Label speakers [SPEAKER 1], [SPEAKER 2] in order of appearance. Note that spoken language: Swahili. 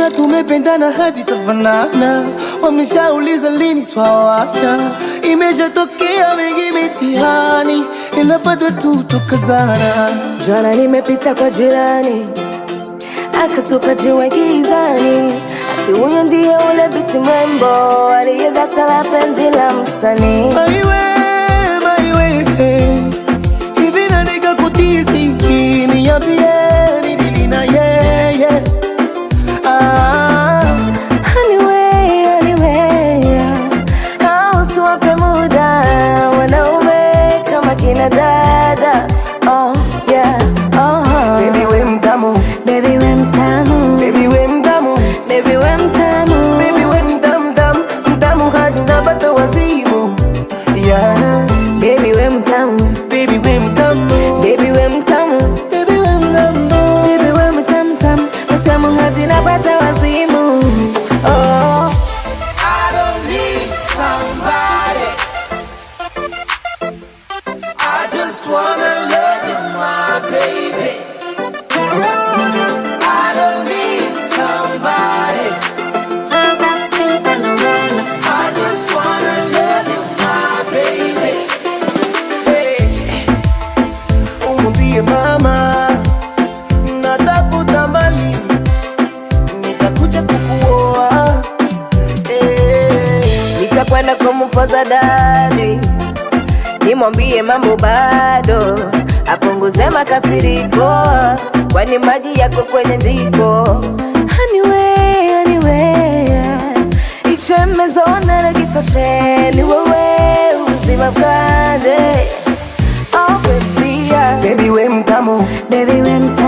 [SPEAKER 1] Mbona tumependana hadi tafanana? Wameshauliza lini twawana? Imeshatokea mengi mitihani, ila bado tu tukazana.
[SPEAKER 2] Jana nimepita kwa jirani, akatupa jiwe gizani, ati huyo ndiye ule biti mwembo aliyedata la penzi la msanii.
[SPEAKER 1] Maiwe, hivi nanika kutisi niambie nilili na yeye.
[SPEAKER 2] Anyway, usiwape muda wanaume kama kina dada. Oh yeah,
[SPEAKER 1] Baby we mtamu,
[SPEAKER 2] baby we mtamu,
[SPEAKER 1] baby we mtamu,
[SPEAKER 2] baby we mtamu,
[SPEAKER 1] baby we mtamu hadi napata wazimu. Yeah,
[SPEAKER 2] baby we mtamu,
[SPEAKER 1] baby we mtamu,
[SPEAKER 2] baby we mtamu,
[SPEAKER 1] baby we mtamu,
[SPEAKER 2] baby we mtamu, mtamu hadi napata wazimu. Oh,
[SPEAKER 1] I don't need somebody, I just wanna love you, my baby. I don't need somebody, I just wanna love you, my baby. Hey, umwambie mama natafuta mali, nitakuja kukuoa. Hey,
[SPEAKER 2] nitakwenda kumupoza dadi, nimwambie mambo bado, apunguze makasiriko, kwani maji yako kwenye jiko. Anyway, ichemezona na kifasheni, wewe uzima bwaje. Oh baby, yeah.
[SPEAKER 1] baby we mtamu,
[SPEAKER 2] Baby we mtamu,